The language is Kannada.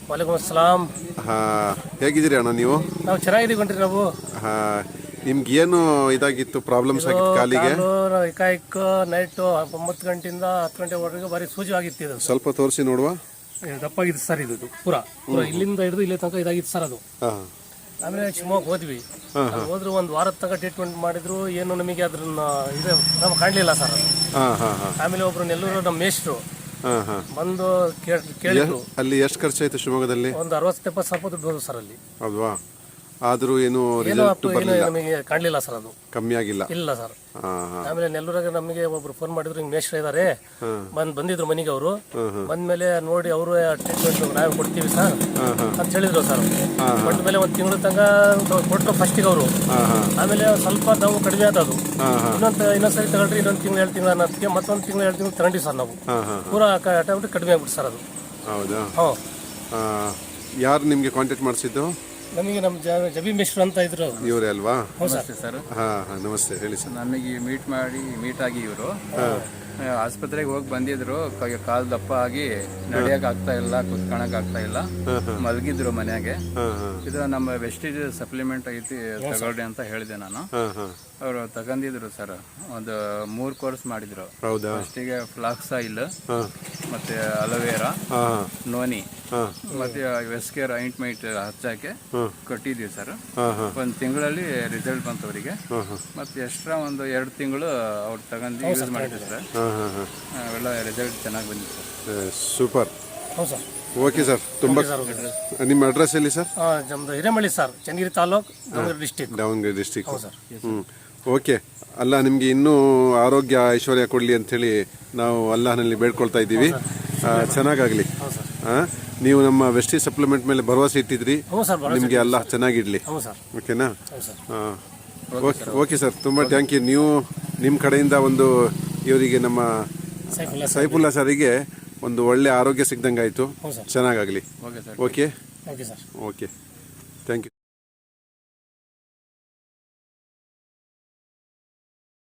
ವಾಲೇಕುಮ್ ಅಸ್ಸಲಾಂ. ಹೇಗಿದ್ದೀರಿ ಅಣ್ಣ ನೀವು? ನಾವು ಚೆನ್ನಾಗಿದ್ದೀವಿ ಕಣ್ರಿ. ನಾವು ನಿಮ್ಗೆ ಏನು ಇದಾಗಿತ್ತು, ಪ್ರಾಬ್ಲಮ್ಸ್ ಆಗಿತ್ತು ಕಾಲಿಗೆ? ಏಕಾಏಕ ನೈಟ್ 9 ಗಂಟೆಯಿಂದ 10 ಗಂಟೆವರೆಗೆ ಬರೀ ಸೂಜಿ ಆಗಿತ್ತು. ಇದು ಸ್ವಲ್ಪ ತೋರಿಸಿ ನೋಡುವ. ದಪ್ಪಾಗಿತ್ತು ಸರ್. ಇದು ಪೂರಾ ಇಲ್ಲಿಂದ ಹಿಡಿದು ಇಲ್ಲಿ ತನಕ ಇದಾಗಿತ್ತು ಸರ್ ಅದು. ಆಮೇಲೆ ಶಿವಮೊಗ್ಗ ಹೋದ್ವಿ. ಹೋದ್ರು ಒಂದು ವಾರದ ತನಕ ಟ್ರೀಟ್ಮೆಂಟ್ ಮಾಡಿದ್ರು. ಏನು ನಮಗೆ ಅದ್ರನ್ನ ಇದು ನಮ್ಗೆ ಕಾಣಲಿಲ್ಲ ಸರ್ ಅದು. ಆಮೇಲೆ ಒಬ್ರು ನೆಲ್ಲೂರು ನಮ್ಮ ಮೇಷ್ಟ್ರು ಬಂದು ಕೇಳಿದ್ರು. ಅಲ್ಲಿ ಎಷ್ಟು ಖರ್ಚಾಯ್ತು ಶಿವಮೊಗ್ಗದಲ್ಲಿ? ಒಂದು 60-70 ಸಾವಿರ ದುಡ್ಡು ಹೋದ್ರು ಸರ್ ಅಲ್ಲಿ. ಹೌದಾ? ಆದ್ರೂ ಏನು ನಮಗೆ ಕಾಣಲಿಲ್ಲ ಸರ್ ಅದು. ಕಮ್ಮಿ ಆಗಿಲ್ಲ? ಇಲ್ಲ ಸರ್. ಆಮೇಲೆ ನೆಲ್ಲೂರಾಗ ನಮಗೆ ಒಬ್ರು ಫೋನ್ ಮಾಡಿದ್ರು, ಹಿಂಗ್ ಮೇಷ್ಟ್ರು ಇದಾರೆ ಬಂದಿದ್ರು ಮನೆಗೆ. ಅವರು ಬಂದ್ಮೇಲೆ ನೋಡಿ ಅವರು ಟ್ರೀಟ್ಮೆಂಟ್ ನಾವೇ ಕೊಡ್ತೀವಿ ಸರ್ ಅಂತ ಹೇಳಿದ್ರು ಸರ್. ಕೊಟ್ಟ ಮೇಲೆ ಒಂದು ತಿಂಗಳ ತನಕ ಕೊಟ್ಟರು ಫಸ್ಟಿಗೆ ಅವರು. ಆಮೇಲೆ ಸ್ವಲ್ಪ ನಾವು ಕಡಿಮೆ ಆದದು. ಇನ್ನೊಂದ್ಸರಿ ತಗೊಂಡ್ರಿ, ಇನ್ನೊಂದು ತಿಂಗಳು 2 ತಿಂಗಳು ಅನ್ನೋದಕ್ಕೆ ಮತ್ತೊಂದು ತಿಂಗಳು 2 ತಿಂಗಳು ತಗೊಂಡಿವಿ ಸರ್ ನಾವು. ಪೂರಾ ಆಟೋಮೆಟಿಕ್ ಕಡಿಮೆ ಆಗ್ಬಿಟ್ಟು ಸರ್ ಅದು. ಹೌದಾ? ಯಾರು ನಿಮ್ಗೆ ಕಾಂಟ್ಯಾಕ್ಟ್ ಮಾಡಿಸಿದ್ದು? ನಮಗೆ ನಮ್ಮ ಜಬಿ ಮೇಷ್ಟ್ರು ಅಂತ ಇದ್ರು. ಇವರೇ ಅಲ್ವಾ? ನಮಸ್ತೆ ಸರ್. ನಮಸ್ತೆ, ಹೇಳಿ ಸರ್. ನಮಗೆ ಮೀಟ್ ಆಗಿ ಇವರು ಆಸ್ಪತ್ರೆಗೆ ಹೋಗಿ ಬಂದಿದ್ರು. ಕಾಲು ದಪ್ಪ ಆಗಿ ನಡೆಯಕ್ ಆಗ್ತಾ ಇಲ್ಲ, ಕುತ್ಕೊಳಕ್ ಆಗ್ತಾ ಇಲ್ಲ, ಮಲಗಿದ್ರು ಮನೆಯಾಗೆ. ಇದು ನಮ್ಮ ವೆಸ್ಟೇಜ್ ಸಪ್ಲಿಮೆಂಟ್ ಐತಿ ತಗೊಳ್ಳಿ ಅಂತ ಹೇಳಿದೆ ನಾನು. ಅವರು ತಗೊಂಡಿದ್ರು ಸರ್. ಒಂದು 3 ಕೋರ್ಸ್ ಮಾಡಿದ್ರು. ಫಸ್ಟಿಗೆ ಫ್ಲಾಕ್ಸ್ ಆಯಿಲ್, ಮತ್ತೆ ಅಲೋವೆರಾ, ನೋನಿ, ಮತ್ತೆ ವೆಸ್ಕೇರ್ ಆಯಿಂಟ್ಮೆಂಟ್ ಹಚ್ಚಕ್ಕೆ ಕೊಟ್ಟಿದ್ವಿ ಸರ್. 1 ತಿಂಗಳಲ್ಲಿ ರಿಸಲ್ಟ್ ಬಂತು ಅವರಿಗೆ. ಮತ್ತೆ ಎಕ್ಸ್ಟ್ರಾ ಒಂದು 2 ತಿಂಗಳು ಅವ್ರು ತಗೊಂಡು ಯೂಸ್ ಮಾಡಿದ್ರು ಸರ್. ಅವೆಲ್ಲ ರಿಸಲ್ಟ್ ಚೆನ್ನಾಗಿ ಬಂದಿದೆ ಸರ್. ಸೂಪರ್. ಹೌದು ಸರ್. Okay sir. ತುಂಬ ನಿಮ್ಮ ಅಡ್ರೆಸ್ ಎಲ್ಲಿ ಸರ್? ನಮ್ದು Hiremalli sir, Channagiri taluk, Davanagere district. Okay. ಅಲ್ಲ, ನಿಮಗೆ ಇನ್ನೂ ಆರೋಗ್ಯ ಐಶ್ವರ್ಯ ಕೊಡಲಿ ಅಂಥೇಳಿ ನಾವು ಅಲ್ಲಾಹನಲ್ಲಿ ಬೇಡ್ಕೊಳ್ತಾ ಇದ್ದೀವಿ. ಚೆನ್ನಾಗಾಗಲಿ. ನೀವು ನಮ್ಮ ವೆಸ್ಟೇಜ್ ಸಪ್ಲಿಮೆಂಟ್ ಮೇಲೆ ಭರವಸೆ ಇಟ್ಟಿದ್ರಿ. ನಿಮಗೆ ಅಲ್ಲಾಹ್ ಚೆನ್ನಾಗಿಡ್ಲಿ. ಓಕೆನಾ? ಓಕೆ ಸರ್, ತುಂಬ ಥ್ಯಾಂಕ್ ಯು. ನೀವು ನಿಮ್ಮ ಕಡೆಯಿಂದ ಒಂದು ಇವರಿಗೆ, ನಮ್ಮ ಸೈಫುಲ್ಲಾ ಸರಿಗೆ ಒಂದು ಒಳ್ಳೆ ಆರೋಗ್ಯ ಸಿಗ್ದಂಗೆ ಆಯಿತು. ಚೆನ್ನಾಗಾಗಲಿ. ಓಕೆ. ಓಕೆ.